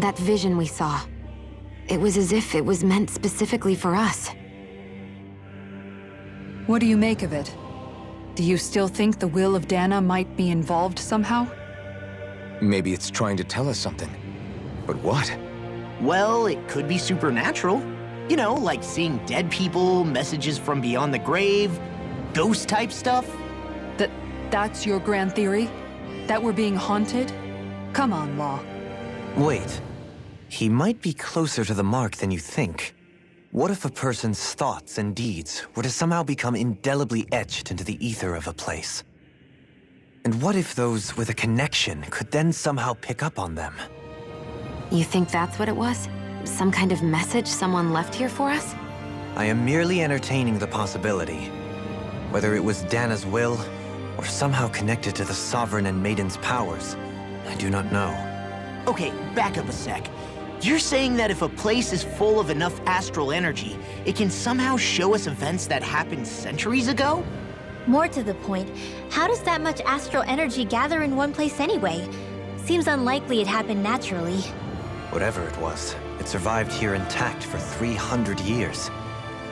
That vision we saw. It was as if it was meant specifically for us. What do you make of it? Do you still think the will of Dana might be involved somehow? Maybe it's trying to tell us something. But what? Well, it could be supernatural. You know, like seeing dead people, messages from beyond the grave, ghost-type stuff. That's your grand theory? That we're being haunted? Come on, Law. Wait. He might be closer to the mark than you think. What if a person's thoughts and deeds were to somehow become indelibly etched into the ether of a place? And what if those with a connection could then somehow pick up on them? You think that's what it was? Some kind of message someone left here for us? I am merely entertaining the possibility. Whether it was Dana's will, or somehow connected to the Sovereign and Maiden's powers, I do not know. Okay, back up a sec. You're saying that if a place is full of enough astral energy, it can somehow show us events that happened centuries ago? More to the point, how does that much astral energy gather in one place anyway? Seems unlikely it happened naturally. Whatever it was, it survived here intact for 300 years.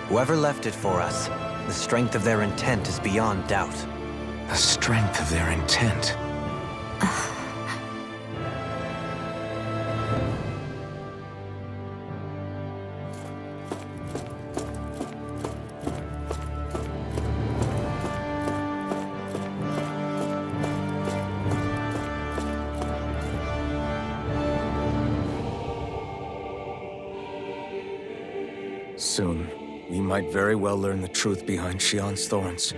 Whoever left it for us, the strength of their intent is beyond doubt. The strength of their intent. Soon, we might very well learn the truth behind Shion's thorns,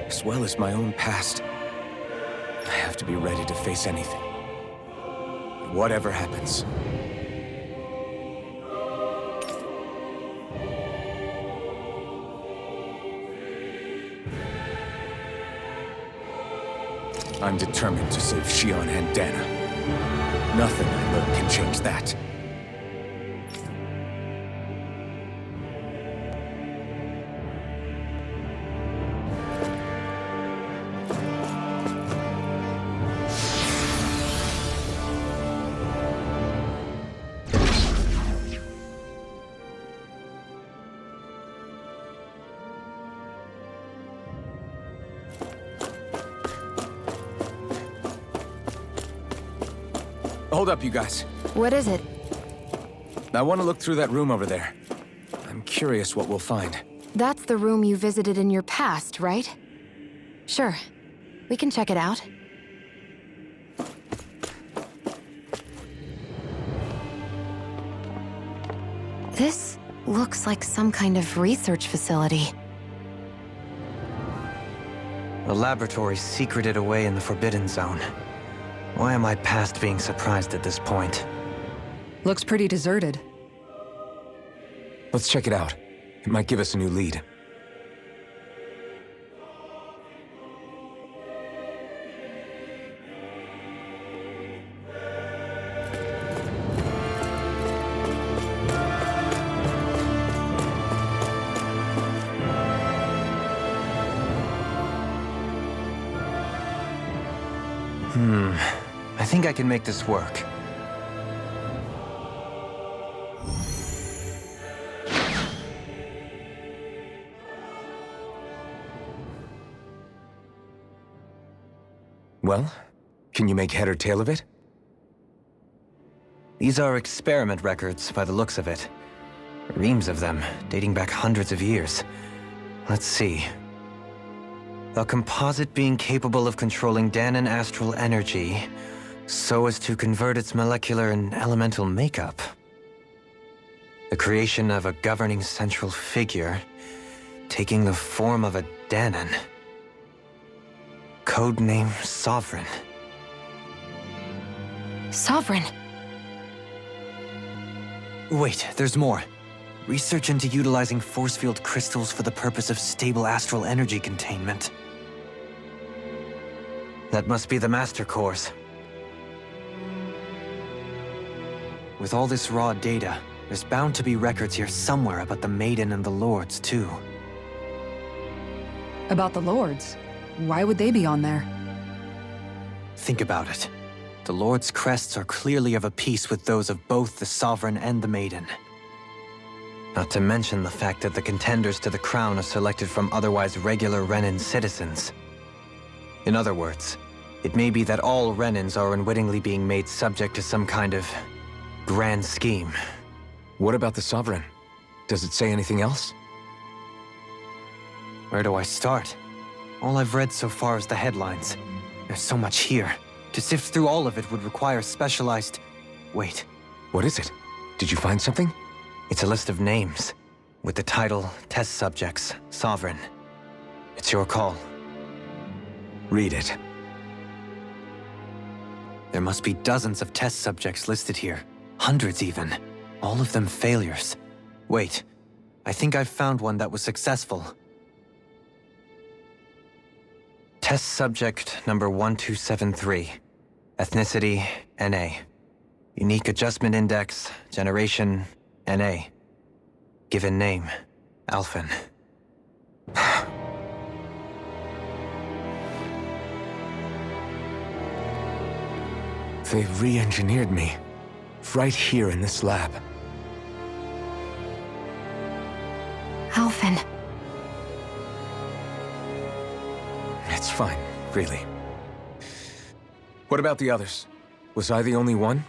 as well as my own past. I have to be ready to face anything. Whatever happens. I'm determined to save Shion and Dana. Nothing I learn can change that. Hold up, you guys. What is it? I want to look through that room over there. I'm curious what we'll find. That's the room you visited in your past, right? Sure. We can check it out. This looks like some kind of research facility. A laboratory secreted away in the Forbidden Zone. Why am I past being surprised at this point? Looks pretty deserted. Let's check it out. It might give us a new lead. I think I can make this work. Well, can you make head or tail of it? These are experiment records by the looks of it. Reams of them, dating back hundreds of years. Let's see. A composite being capable of controlling Danan astral energy so as to convert its molecular and elemental makeup. The creation of a governing central figure, taking the form of a Danan. Codename Sovereign. Sovereign. Wait, there's more. Research into utilizing force field crystals for the purpose of stable astral energy containment. That must be the Master Course. With all this raw data, there's bound to be records here somewhere about the Maiden and the Lords, too. About the Lords? Why would they be on there? Think about it. the Lord's crests are clearly of a piece with those of both the Sovereign and the Maiden. Not to mention the fact that the contenders to the crown are selected from otherwise regular Renan citizens. In other words, it may be that all Renans are unwittingly being made subject to some kind of grand scheme. What about the Sovereign? Does it say anything else? Where do I start? All I've read so far is the headlines. There's so much here. To sift through all of it would require specialized... Wait. What is it? Did you find something? It's a list of names, with the title, Test Subjects, Sovereign. It's your call. Read it. There must be dozens of test subjects listed here. Hundreds even. All of them failures. Wait, I think I've found one that was successful. Test subject number 1273. Ethnicity, NA. Unique adjustment index, generation, NA. Given name, Alphen. They've re-engineered me. Right here in this lab. Alphen. It's fine, really. What about the others? Was I the only one?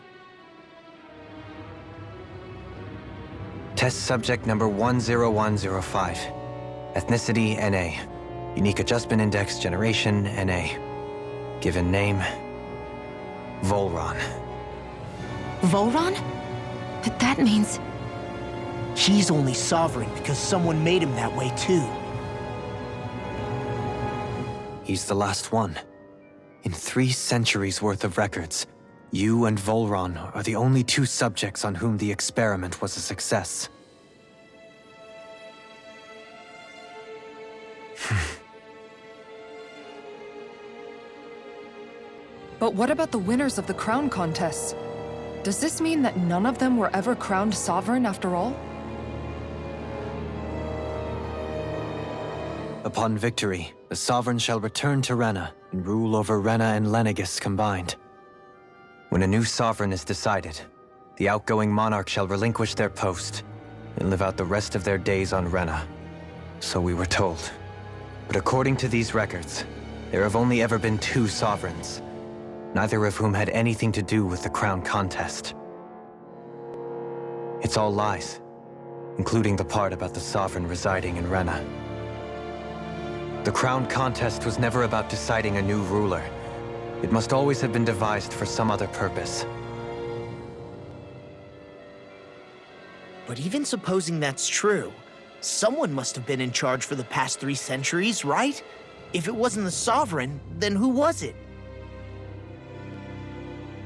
Test subject number 10105. Ethnicity, NA. Unique adjustment index, generation, NA. Given name, Volron. Volron? But that means... He's only Sovereign because someone made him that way too. He's the last one. In 3 centuries worth of records, you and Volron are the only 2 subjects on whom the experiment was a success. But what about the winners of the crown contests? Does this mean that none of them were ever crowned sovereign after all? Upon victory, the Sovereign shall return to Rena and rule over Rena and Lenegis combined. When a new Sovereign is decided, the outgoing monarch shall relinquish their post and live out the rest of their days on Rena. So we were told. But according to these records, there have only ever been 2 Sovereigns, neither of whom had anything to do with the crown contest. It's all lies, including the part about the Sovereign residing in Rena. The crown contest was never about deciding a new ruler. It must always have been devised for some other purpose. But even supposing that's true, someone must have been in charge for the past 3 centuries, right? If it wasn't the Sovereign, then who was it?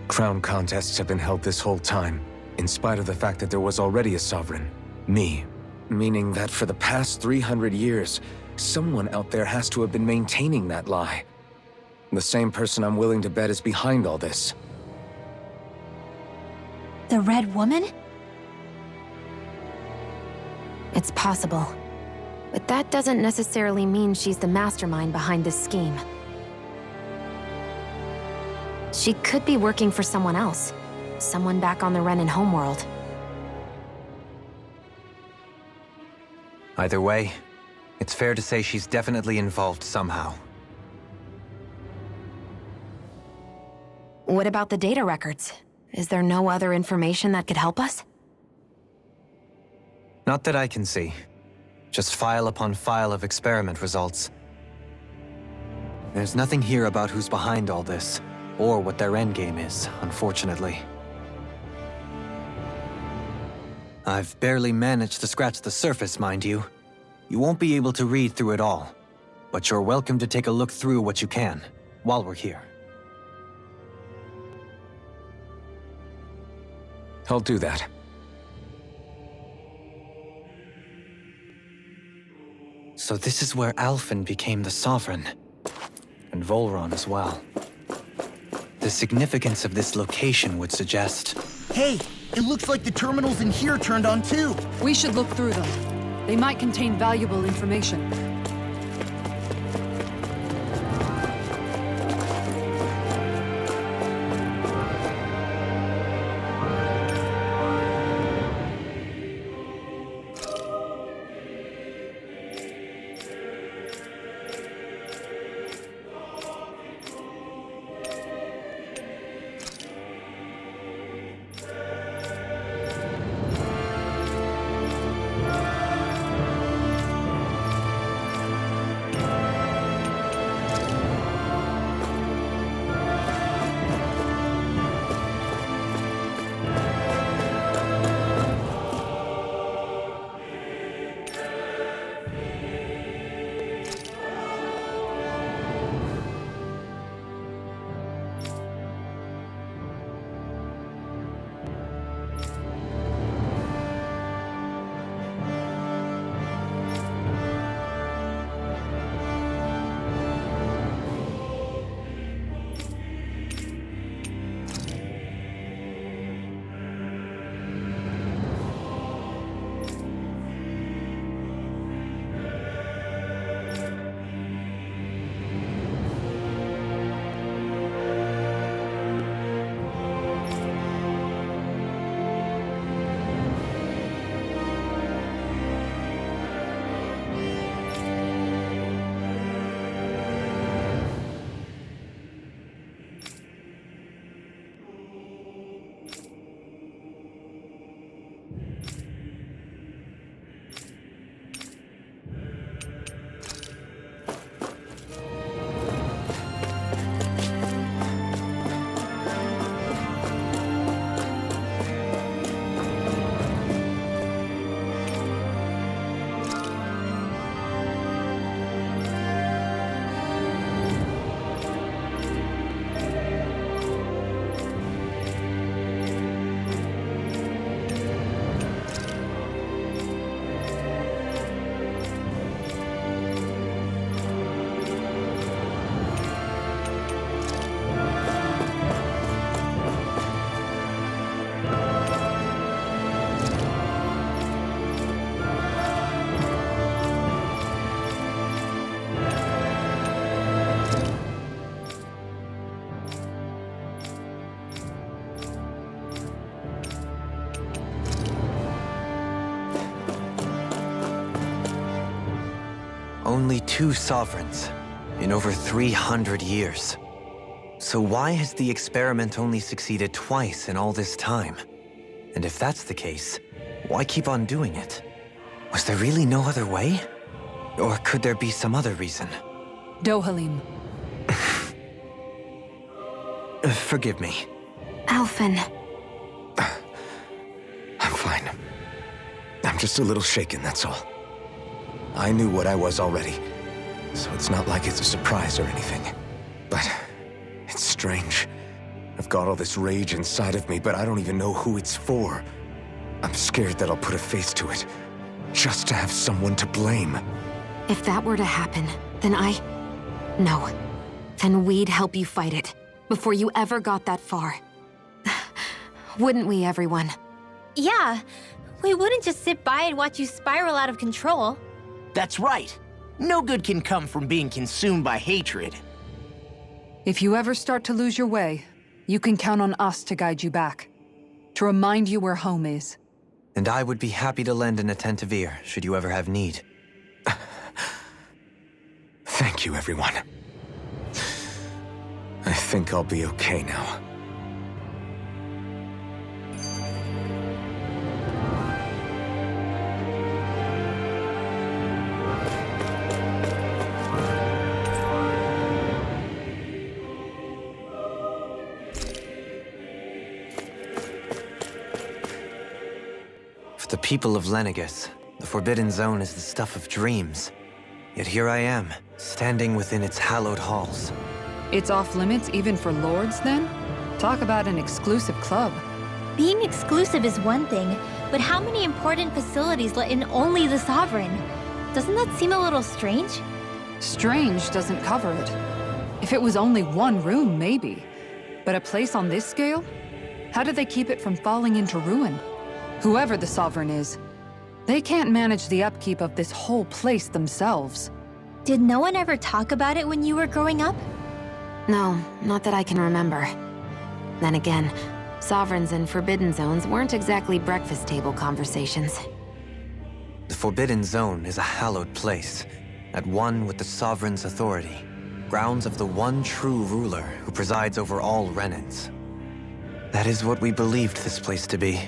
Crown contests have been held this whole time, in spite of the fact that there was already a Sovereign. Me. Meaning that for the past 300 years, someone out there has to have been maintaining that lie. The same person I'm willing to bet is behind all this. The Red Woman? It's possible. But that doesn't necessarily mean she's the mastermind behind this scheme. She could be working for someone else. Someone back on the Renan homeworld. Either way, it's fair to say she's definitely involved somehow. What about the data records? Is there no other information that could help us? Not that I can see. Just file upon file of experiment results. There's nothing here about who's behind all this, or what their endgame is, unfortunately. I've barely managed to scratch the surface, mind you. You won't be able to read through it all, but you're welcome to take a look through what you can, while we're here. I'll do that. So this is where Alphen became the Sovereign, and Volron as well. The significance of this location would suggest... Hey, it looks like the terminals in here turned on too. We should look through them. They might contain valuable information. Only 2 sovereigns in over 300 years. So why has the experiment only succeeded twice in all this time? And if that's the case, why keep on doing it? Was there really no other way? Or could there be some other reason? Dohalim. Forgive me. Alphen. I'm fine. I'm just a little shaken, that's all. I knew what I was already, so it's not like it's a surprise or anything. But it's strange. I've got all this rage inside of me, but I don't even know who it's for. I'm scared that I'll put a face to it, just to have someone to blame. If that were to happen, then No. Then we'd help you fight it, before you ever got that far. Wouldn't we, everyone? Yeah, we wouldn't just sit by and watch you spiral out of control. That's right. No good can come from being consumed by hatred. If you ever start to lose your way, you can count on us to guide you back. To remind you where home is. And I would be happy to lend an attentive ear, should you ever have need. Thank you, everyone. I think I'll be okay now. For the people of Lenegus, the Forbidden Zone is the stuff of dreams. Yet here I am, standing within its hallowed halls. It's off limits even for lords, then? Talk about an exclusive club. Being exclusive is one thing, but how many important facilities let in only the Sovereign? Doesn't that seem a little strange? Strange doesn't cover it. If it was only one room, maybe. But a place on this scale? How do they keep it from falling into ruin? Whoever the Sovereign is, they can't manage the upkeep of this whole place themselves. Did no one ever talk about it when you were growing up? No, not that I can remember. Then again, sovereigns and forbidden zones weren't exactly breakfast table conversations. The Forbidden Zone is a hallowed place, at one with the Sovereign's authority, grounds of the one true ruler who presides over all Renans. That is what we believed this place to be.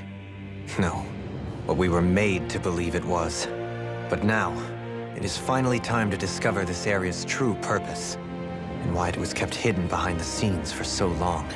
No, what we were made to believe it was. But now, it is finally time to discover this area's true purpose, and why it was kept hidden behind the scenes for so long.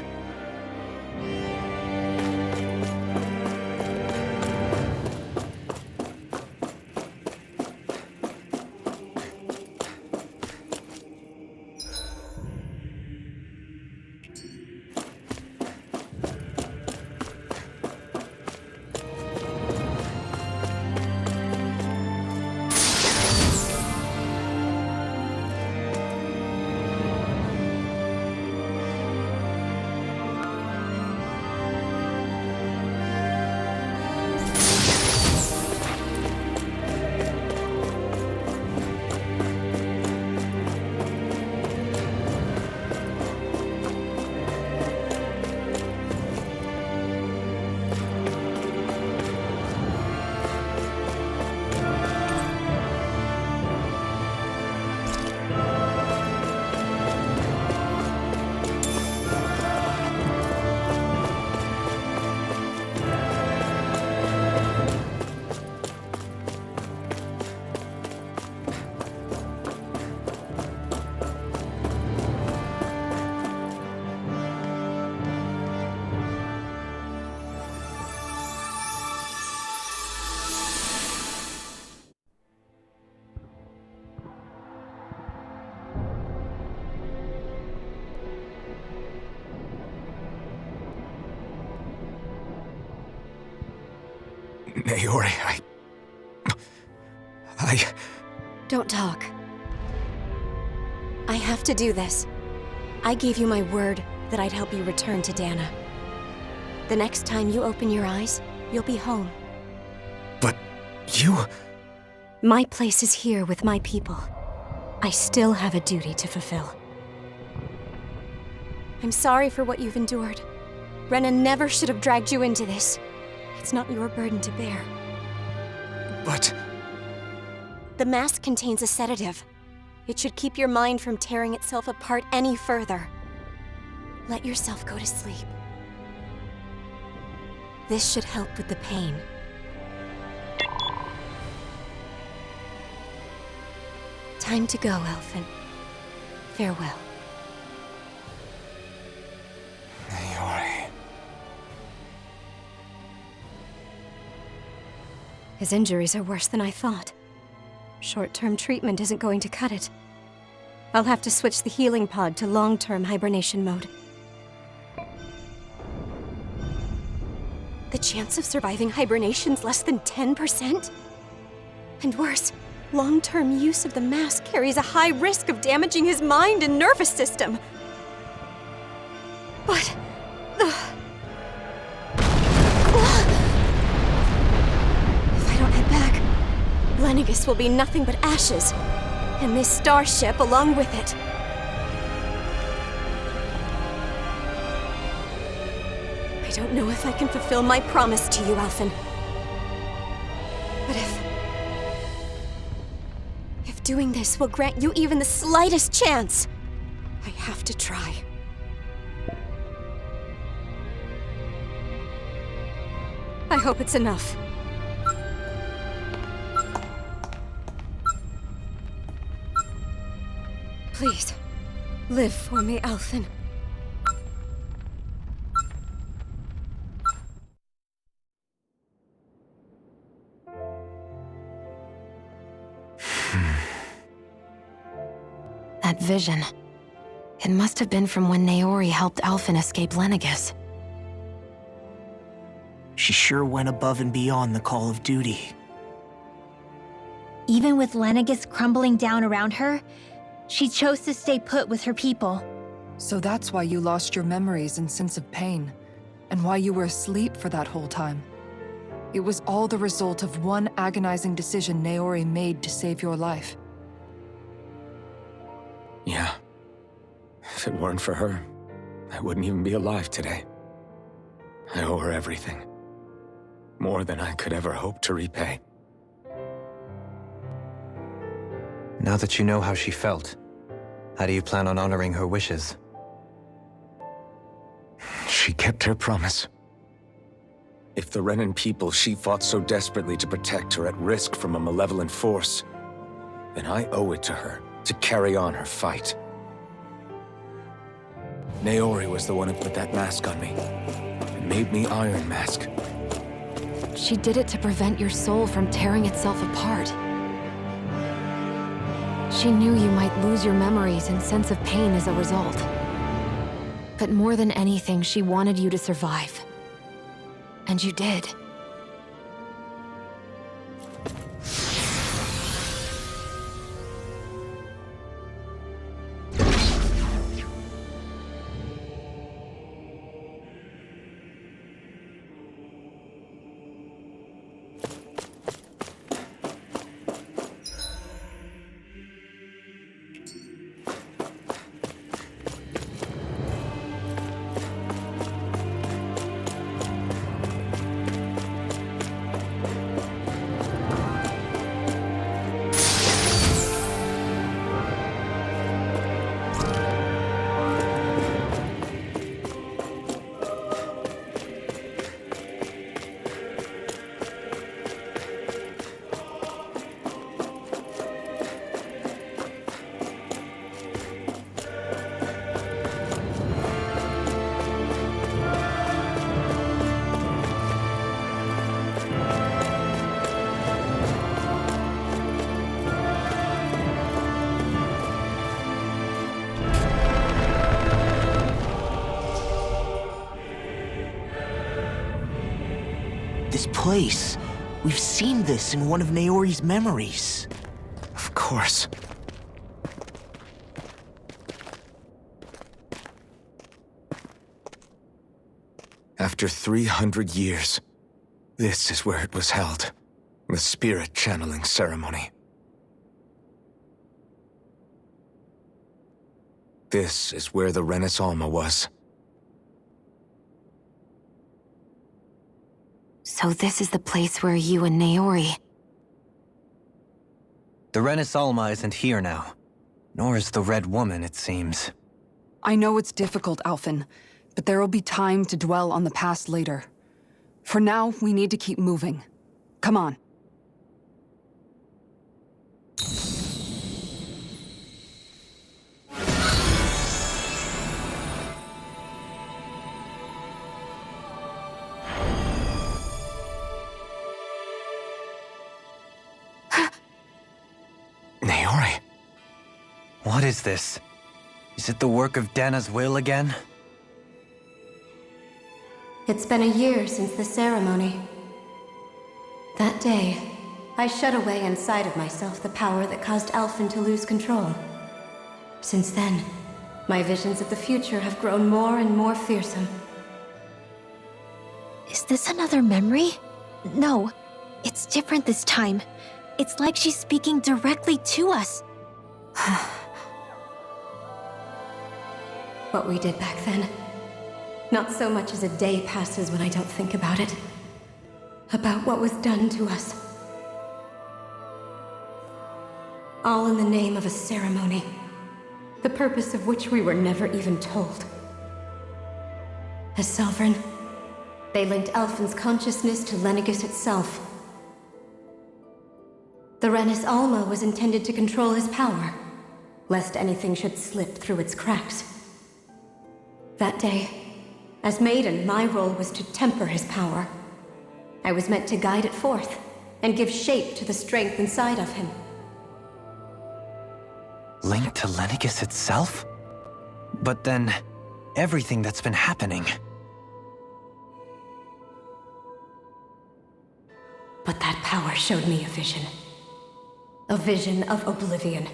Naori, Don't talk. I have to do this. I gave you my word that I'd help you return to Dana. The next time you open your eyes, you'll be home. But you... My place is here with my people. I still have a duty to fulfill. I'm sorry for what you've endured. Rena never should have dragged you into this. It's not your burden to bear. But... The mask contains a sedative. It should keep your mind from tearing itself apart any further. Let yourself go to sleep. This should help with the pain. Time to go, Elfin. Farewell. Naori. His injuries are worse than I thought. Short-term treatment isn't going to cut it. I'll have to switch the healing pod to long-term hibernation mode. The chance of surviving hibernation's less than 10%? And worse, long-term use of the mask carries a high risk of damaging his mind and nervous system. But... if I don't head back, Lenegis will be nothing but ashes, and this starship along with it. I don't know if I can fulfill my promise to you, Alphen. But if doing this will grant you even the slightest chance, I have to try. I hope it's enough. Please, live for me, Alphen. That vision. It must have been from when Naori helped Alphen escape Lenegis. She sure went above and beyond the call of duty. Even with Lenegis crumbling down around her, she chose to stay put with her people. So that's why you lost your memories and sense of pain, and why you were asleep for that whole time. It was all the result of one agonizing decision Naori made to save your life. Yeah. If it weren't for her, I wouldn't even be alive today. I owe her everything. More than I could ever hope to repay. Now that you know how she felt, how do you plan on honoring her wishes? She kept her promise. If the Renan people she fought so desperately to protect are at risk from a malevolent force, then I owe it to her to carry on her fight. Naori was the one who put that mask on me, and made me Iron Mask. She did it to prevent your soul from tearing itself apart. She knew you might lose your memories and sense of pain as a result. But more than anything, she wanted you to survive. And you did. This place. We've seen this in one of Naori's memories. Of course. After 300 years, this is where it was held. The spirit channeling ceremony. This is where the Renis Alma was. So this is the place where you and Naori... The Renis Alma isn't here now. Nor is the Red Woman, it seems. I know it's difficult, Alphen, but there will be time to dwell on the past later. For now, we need to keep moving. Come on. Naori? What is this? Is it the work of Dana's will again? It's been a year since the ceremony. That day, I shut away inside of myself the power that caused Alphen to lose control. Since then, my visions of the future have grown more and more fearsome. Is this another memory? No, it's different this time. It's like she's speaking directly to us. What we did back then. Not so much as a day passes when I don't think about it. About what was done to us. All in the name of a ceremony. The purpose of which we were never even told. As Sovereign, they linked Alphen's consciousness to Lenegis itself. The Renis Alma was intended to control his power, lest anything should slip through its cracks. That day, as Maiden, my role was to temper his power. I was meant to guide it forth, and give shape to the strength inside of him. Linked to Lenegis itself? But then, everything that's been happening... But that power showed me a vision. A vision of oblivion.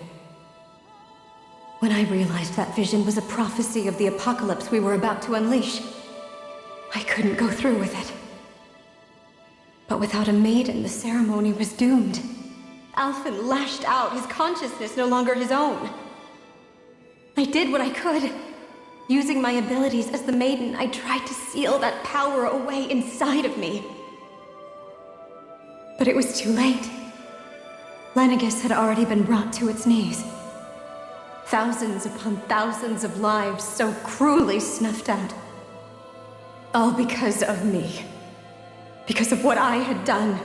When I realized that vision was a prophecy of the apocalypse we were about to unleash, I couldn't go through with it. But without a maiden, the ceremony was doomed. Alphen lashed out, his consciousness no longer his own. I did what I could. Using my abilities as the maiden, I tried to seal that power away inside of me. But it was too late. Lenegis had already been brought to its knees. Thousands upon thousands of lives so cruelly snuffed out. All because of me. Because of what I had done.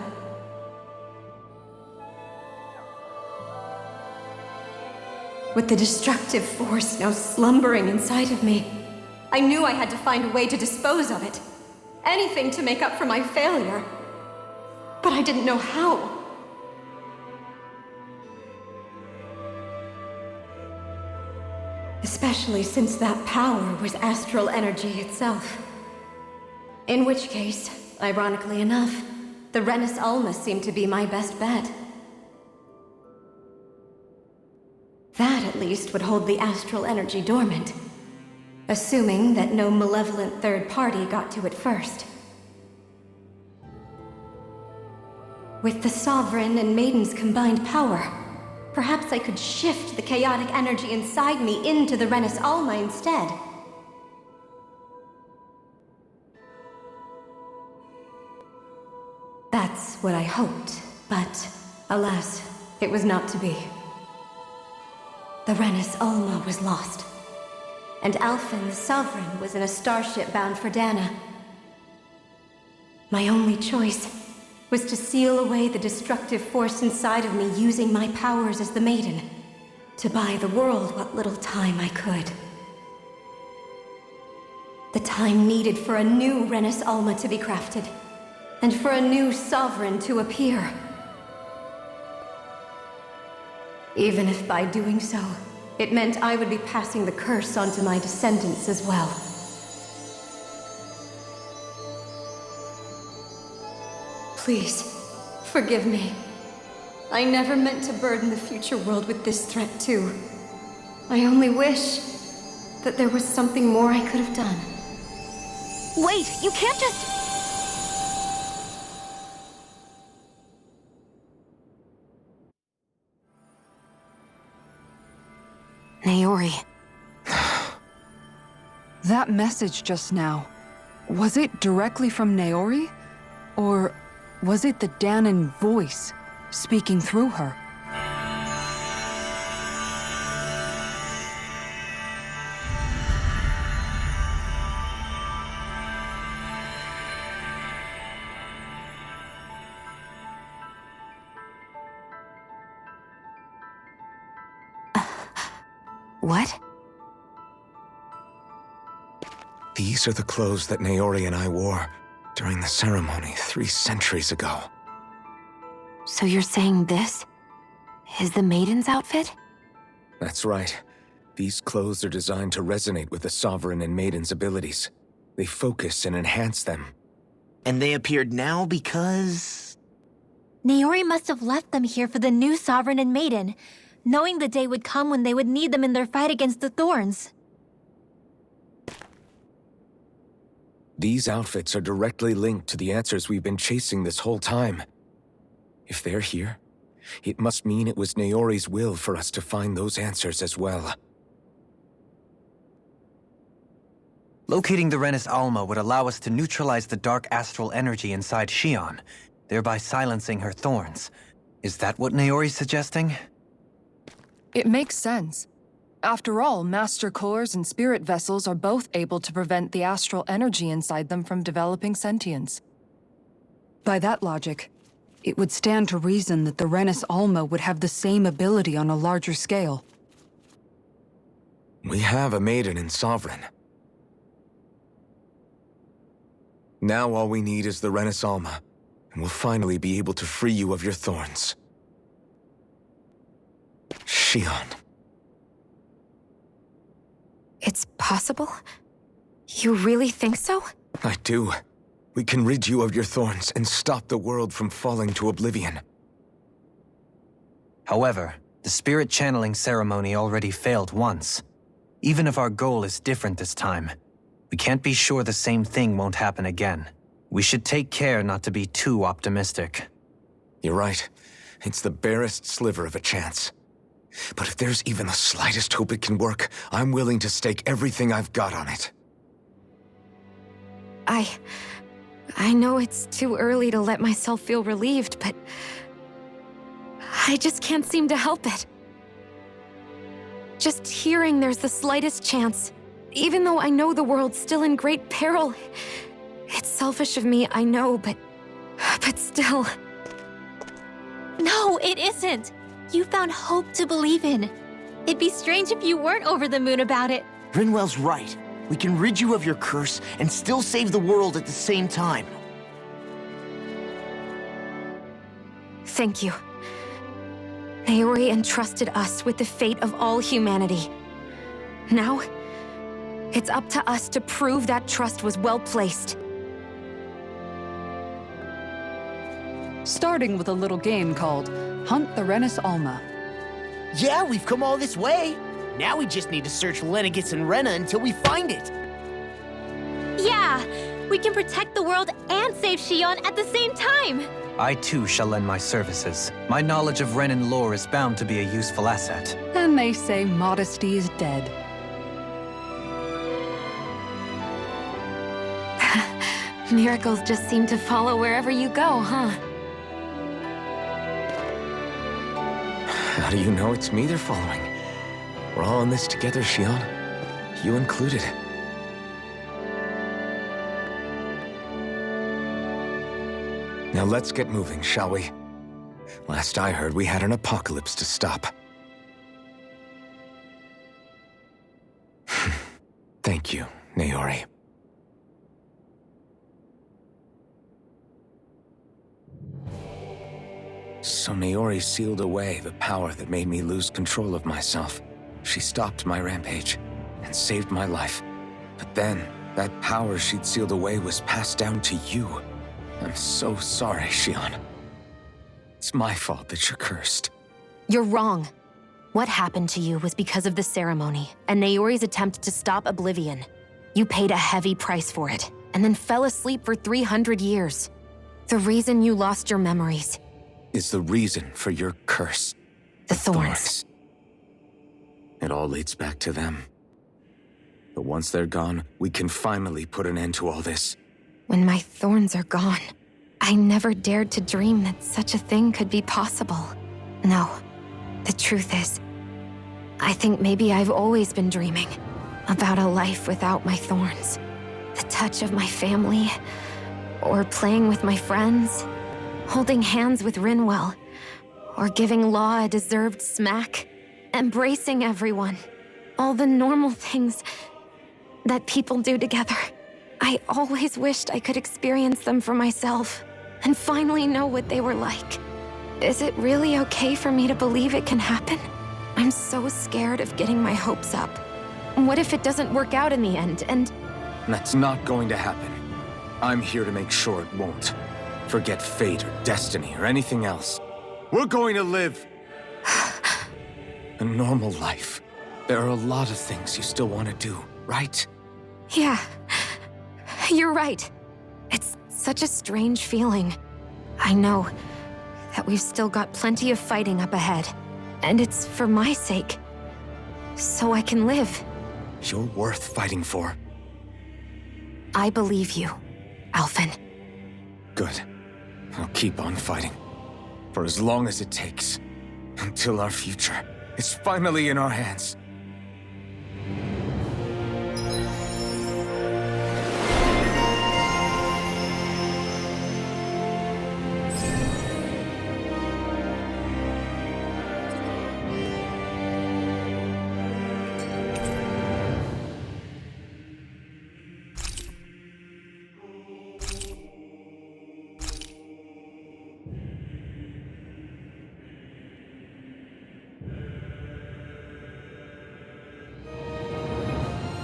With the destructive force now slumbering inside of me, I knew I had to find a way to dispose of it. Anything to make up for my failure. But I didn't know how. Especially since that power was astral energy itself. In which case, ironically enough, the Renis Alma seemed to be my best bet. That, at least, would hold the astral energy dormant. Assuming that no malevolent third party got to it first. With the Sovereign and Maiden's combined power, perhaps I could shift the chaotic energy inside me into the Renis Alma instead. That's what I hoped, but alas, it was not to be. The Renis Alma was lost, and Alphen, the Sovereign, was in a starship bound for Dana. My only choice was to seal away the destructive force inside of me using my powers as the Maiden, to buy the world what little time I could. The time needed for a new Renis Alma to be crafted, and for a new Sovereign to appear. Even if by doing so, it meant I would be passing the curse on to my descendants as well. Please, forgive me. I never meant to burden the future world with this threat too. I only wish that there was something more I could have done. Wait, you can't just... Naori. That message just now, was it directly from Naori? Or was it the Danan voice speaking through her? What? These are the clothes that Naori and I wore during the ceremony 3 centuries ago. So you're saying this is the Maiden's outfit? That's right. These clothes are designed to resonate with the Sovereign and Maiden's abilities. They focus and enhance them. And they appeared now because... Naori must have left them here for the new Sovereign and Maiden, knowing the day would come when they would need them in their fight against the Thorns. These outfits are directly linked to the answers we've been chasing this whole time. If they're here, it must mean it was Naori's will for us to find those answers as well. Locating the Renis Alma would allow us to neutralize the dark astral energy inside Shion, thereby silencing her thorns. Is that what Naori's suggesting? It makes sense. After all, Master Cores and Spirit Vessels are both able to prevent the astral energy inside them from developing sentience. By that logic, it would stand to reason that the Renis Alma would have the same ability on a larger scale. We have a Maiden and Sovereign. Now all we need is the Renis Alma, and we'll finally be able to free you of your thorns. Shion. It's possible? You really think so? I do. We can rid you of your thorns and stop the world from falling to oblivion. However, the spirit channeling ceremony already failed once. Even if our goal is different this time, we can't be sure the same thing won't happen again. We should take care not to be too optimistic. You're right. It's the barest sliver of a chance. But if there's even the slightest hope it can work, I'm willing to stake everything I've got on it. I know it's too early to let myself feel relieved, but I just can't seem to help it. Just hearing there's the slightest chance, even though I know the world's still in great peril. It's selfish of me, I know, but still. No, it isn't! You found hope to believe in. It'd be strange if you weren't over the moon about it. Rinwell's right. We can rid you of your curse and still save the world at the same time. Thank you. Naori entrusted us with the fate of all humanity. Now, it's up to us to prove that trust was well placed. Starting with a little game called Hunt the Renis Alma. Yeah, we've come all this way. Now we just need to search Lenegis and Rena until we find it. Yeah! We can protect the world and save Shion at the same time! I too shall lend my services. My knowledge of Renin lore is bound to be a useful asset. And they say modesty is dead. Miracles just seem to follow wherever you go, huh? How do you know it's me they're following? We're all in this together, Shion. You included. Now let's get moving, shall we? Last I heard, we had an apocalypse to stop. Thank you, Naori. So Naori sealed away the power that made me lose control of myself. She stopped my rampage and saved my life. But then, that power she'd sealed away was passed down to you. I'm so sorry, Shion. It's my fault that you're cursed. You're wrong. What happened to you was because of the ceremony and Naori's attempt to stop Oblivion. You paid a heavy price for it, and then fell asleep for 300 years. The reason you lost your memories is the reason for your curse. The thorns. It all leads back to them. But once they're gone, we can finally put an end to all this. When my thorns are gone, I never dared to dream that such a thing could be possible. No, the truth is, I think maybe I've always been dreaming about a life without my thorns. The touch of my family, or playing with my friends, holding hands with Rinwell, or giving Law a deserved smack, embracing everyone. All the normal things that people do together. I always wished I could experience them for myself and finally know what they were like. Is it really okay for me to believe it can happen? I'm so scared of getting my hopes up. What if it doesn't work out in the end, and... That's not going to happen. I'm here to make sure it won't. Forget fate or destiny or anything else. We're going to live a normal life. There are a lot of things you still want to do, right? Yeah, you're right. It's such a strange feeling. I know that we've still got plenty of fighting up ahead, and it's for my sake, so I can live. You're worth fighting for. I believe you, Alphen. Good. I'll keep on fighting. For as long as it takes. Until our future is finally in our hands.